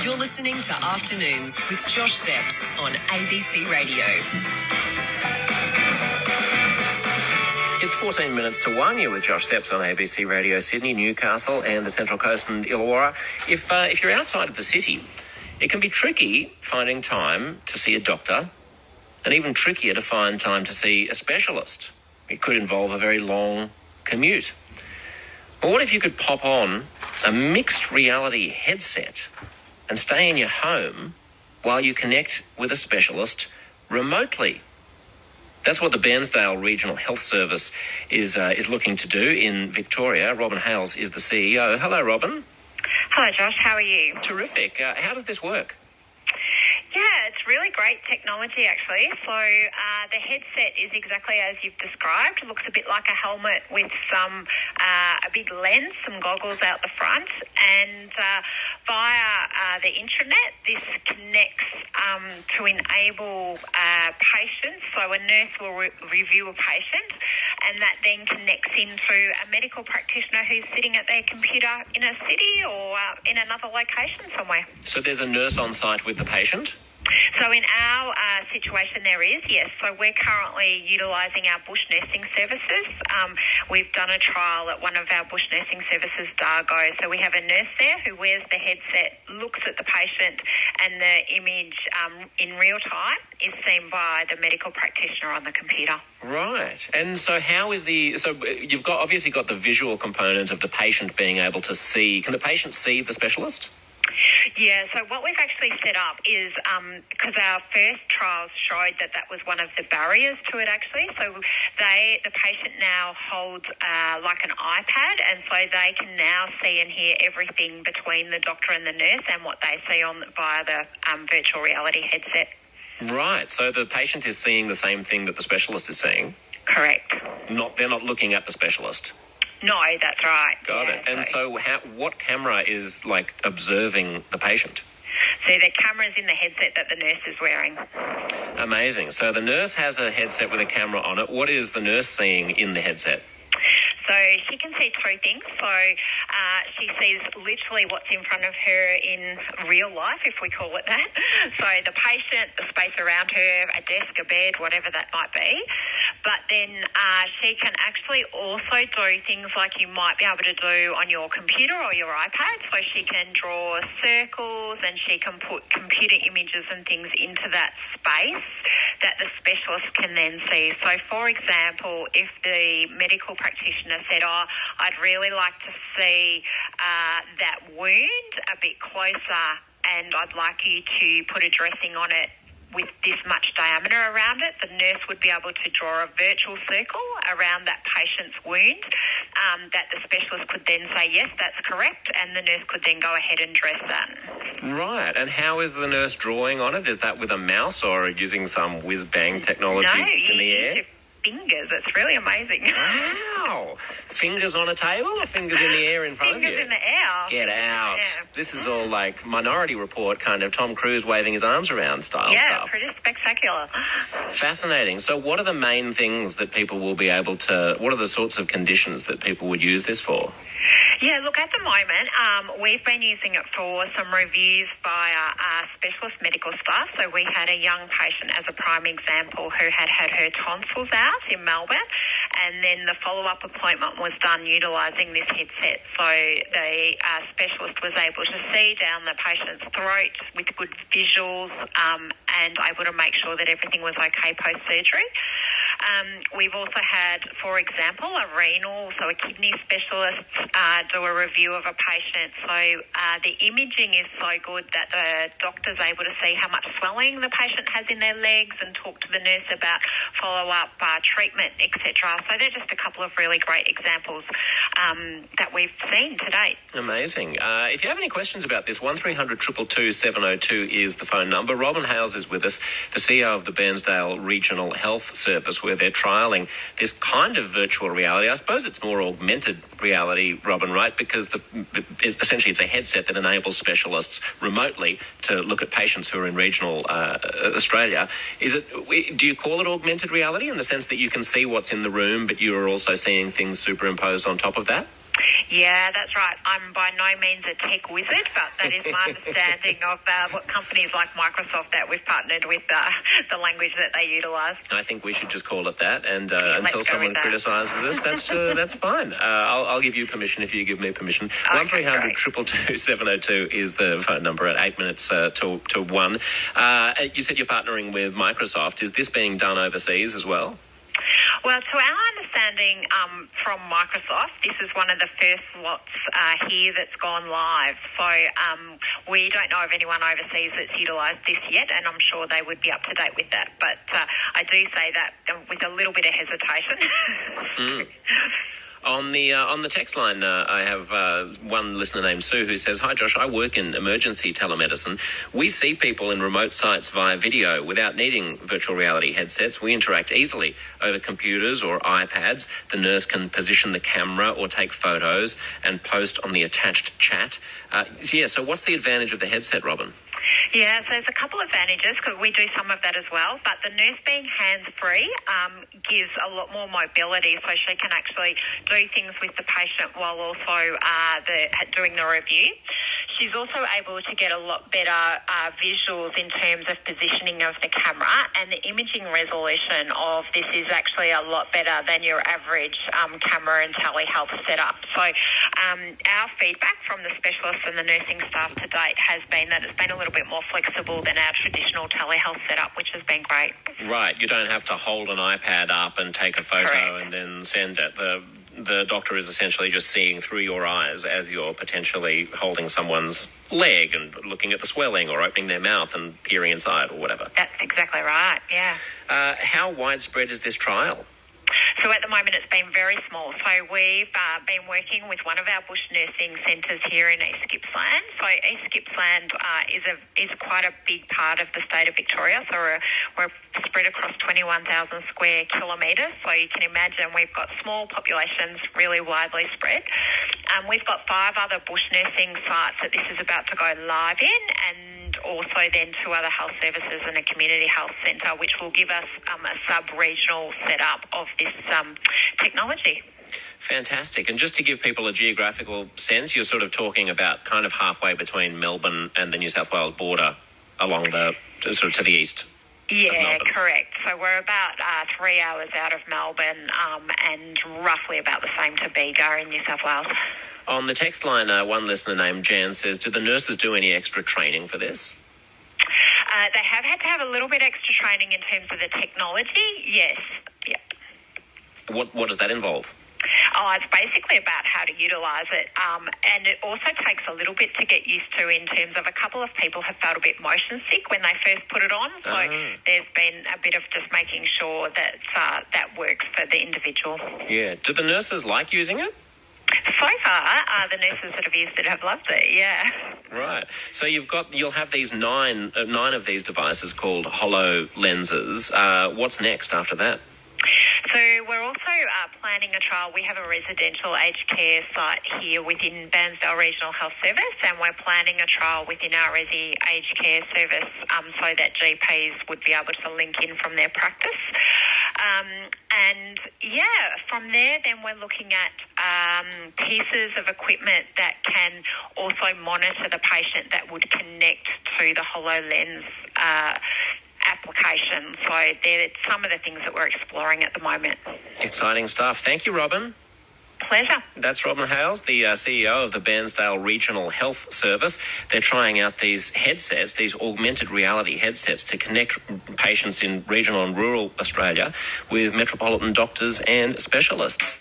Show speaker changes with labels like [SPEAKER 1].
[SPEAKER 1] You're listening to Afternoons with Josh Szeps on ABC Radio.
[SPEAKER 2] It's 14 minutes to 1. You're with Josh Szeps on ABC Radio Sydney, Newcastle and the Central Coast and Illawarra. If you're outside of the city, it can be tricky finding time to see a doctor and even trickier to find time to see a specialist. It could involve a very long commute. Well, what if you could pop on a mixed reality headset and stay in your home while you connect with a specialist remotely? That's what the Bairnsdale Regional Health Service is looking to do in Victoria. Robyn Hayles is the CEO. Hello, Robyn.
[SPEAKER 3] Hello, Josh. How are you?
[SPEAKER 2] Terrific. How does this work?
[SPEAKER 3] Yeah, it's really great technology, actually. So the headset is exactly as you've described. It looks a bit like a helmet with a big lens, some goggles out the front, and via the intranet, this connects to enable patients. So a nurse will review a patient, and that then connects into a medical practitioner who's sitting at their computer in a city or in another location somewhere.
[SPEAKER 2] So there's a nurse on site with the patient?
[SPEAKER 3] So in our situation there is, yes. So we're currently utilising our bush nursing services. We've done a trial at one of our bush nursing services, Dargo. So we have a nurse there who wears the headset, looks at the patient, and the image in real time is seen by the medical practitioner on the computer.
[SPEAKER 2] Right. And so you've obviously got the visual component of the patient being able to see. Can the patient see the specialist?
[SPEAKER 3] Yeah, so what we've actually set up is, because our first trials showed that was one of the barriers to it actually, so the patient now holds like an iPad, and so they can now see and hear everything between the doctor and the nurse and what they see via the virtual reality headset.
[SPEAKER 2] Right, so the patient is seeing the same thing that the specialist is seeing?
[SPEAKER 3] Correct.
[SPEAKER 2] They're not looking at the specialist?
[SPEAKER 3] No, that's right.
[SPEAKER 2] Got it. And so what camera is, observing the patient?
[SPEAKER 3] So the camera's in the headset that the nurse is wearing.
[SPEAKER 2] Amazing. So the nurse has a headset with a camera on it. What is the nurse seeing in the headset?
[SPEAKER 3] So she can see two things. So she sees literally what's in front of her in real life, if we call it that. So the patient, the space around her, a desk, a bed, whatever that might be. But then she can actually also do things like you might be able to do on your computer or your iPad. So she can draw circles and she can put computer images and things into that space that the specialist can then see. So, for example, if the medical practitioner said, I'd really like to see that wound a bit closer and I'd like you to put a dressing on it with this much diameter around it, the nurse would be able to draw a virtual circle around that patient's wound that the specialist could then say, yes, that's correct, and the nurse could then go ahead and dress that.
[SPEAKER 2] Right, and how is the nurse drawing on it? Is that with a mouse or using some whiz-bang technology in the air?
[SPEAKER 3] Fingers. It's really amazing.
[SPEAKER 2] Wow. Fingers on a table or fingers in the air in front of you?
[SPEAKER 3] Fingers in the air.
[SPEAKER 2] Get out. Yeah. This is all like Minority Report kind of Tom Cruise waving his arms around style stuff.
[SPEAKER 3] Yeah, pretty spectacular.
[SPEAKER 2] Fascinating. So what are the main things that people will be able to, what are the sorts of conditions that people would use this for?
[SPEAKER 3] Yeah, look, at the moment, we've been using it for some reviews by our specialist medical staff. So we had a young patient as a prime example who had her tonsils out in Melbourne, and then the follow-up appointment was done utilising this headset. So the specialist was able to see down the patient's throat with good visuals and able to make sure that everything was okay post-surgery. We've also had, for example, so a kidney specialist do a review of a patient. So the imaging is so good that the doctor's able to see how much swelling the patient has in their legs and talk to the nurse about follow-up treatment, etc. So they're just a couple of really great examples that we've seen to date.
[SPEAKER 2] Amazing. If you have any questions about this, 1300 222 702 is the phone number. Robyn Hayles is with us, the CEO of the Bairnsdale Regional Health Service, where they're trialling this kind of virtual reality. I suppose it's more augmented reality, Robyn, right? Because essentially it's a headset that enables specialists remotely to look at patients who are in regional Australia. Do you call it augmented reality in the sense that you can see what's in the room, but you are also seeing things superimposed on top of that?
[SPEAKER 3] Yeah, that's right. I'm by no means a tech wizard, but that is my understanding of what companies like Microsoft that we've partnered with, the language that they utilise.
[SPEAKER 2] I think we should just call it that, and until someone criticises us, that's fine. I'll give you permission if you give me permission.
[SPEAKER 3] Okay,
[SPEAKER 2] 1300 222 702 is the phone number at 8 minutes to 1. You said you're partnering with Microsoft. Is this being done overseas as well?
[SPEAKER 3] Well, to our understanding from Microsoft, this is one of the first lots here that's gone live. So we don't know of anyone overseas that's utilised this yet, and I'm sure they would be up to date with that. But I do say that with a little bit of hesitation.
[SPEAKER 2] On the text line, I have one listener named Sue who says, "Hi Josh, I work in emergency telemedicine. We see people in remote sites via video without needing virtual reality headsets. We interact easily over computers or iPads. The nurse can position the camera or take photos and post on the attached chat." So what's the advantage of the headset, Robyn?
[SPEAKER 3] Yeah, so there's a couple of advantages because we do some of that as well, but the nurse being hands-free gives a lot more mobility, so she can actually do things with the patient while also doing the review. She's also able to get a lot better visuals in terms of positioning of the camera, and the imaging resolution of this is actually a lot better than your average camera and telehealth setup. So our feedback from the specialists and the nursing staff to date has been that it's been a little bit more flexible than our traditional telehealth setup, which has been great.
[SPEAKER 2] Right, you don't have to hold an iPad up and take a photo
[SPEAKER 3] Correct.
[SPEAKER 2] and then send it. The doctor is essentially just seeing through your eyes as you're potentially holding someone's leg and looking at the swelling or opening their mouth and peering inside or whatever.
[SPEAKER 3] That's exactly right, yeah.
[SPEAKER 2] How widespread is this trial?
[SPEAKER 3] So at the moment it's been very small. So we've been working with one of our bush nursing centres here in East Gippsland. So East Gippsland is quite a big part of the state of Victoria. So we're spread across 21,000 square kilometres. So you can imagine we've got small populations really widely spread. We've got 5 other bush nursing sites that this is about to go live in, and also then 2 other health services and a community health centre, which will give us a sub-regional setup of this technology.
[SPEAKER 2] Fantastic. And just to give people a geographical sense, you're sort of talking about kind of halfway between Melbourne and the New South Wales border along sort of to the east.
[SPEAKER 3] Yeah, correct. So we're about 3 hours out of Melbourne and roughly about the same to Bega in New South Wales.
[SPEAKER 2] On the text line, one listener named Jan says, "Do the nurses do any extra training for this?"
[SPEAKER 3] They have had to have a little bit extra training in terms of the technology, yes. Yeah.
[SPEAKER 2] What does that involve?
[SPEAKER 3] It's basically about how to utilise it, and it also takes a little bit to get used to in terms of a couple of people have felt a bit motion sick when they first put it on, so there's been a bit of just making sure that that works for the individual.
[SPEAKER 2] Yeah. Do the nurses like using it?
[SPEAKER 3] So far, the nurses that have used it have loved it, yeah.
[SPEAKER 2] Right. So you'll have these nine of these devices called HoloLenses. What's next after that?
[SPEAKER 3] So we're also planning a trial. We have a residential aged care site here within Bairnsdale Regional Health Service, and we're planning a trial within our Resi aged care service so that GPs would be able to link in from their practice. From there then we're looking at pieces of equipment that can also monitor the patient that would connect to the HoloLens application. So they're some of the things that we're exploring at the moment.
[SPEAKER 2] Exciting stuff. Thank you, Robyn.
[SPEAKER 3] Pleasure.
[SPEAKER 2] That's Robyn Hayles, the CEO of the Bairnsdale Regional Health Service. They're trying out these headsets, these augmented reality headsets, to connect patients in regional and rural Australia with metropolitan doctors and specialists.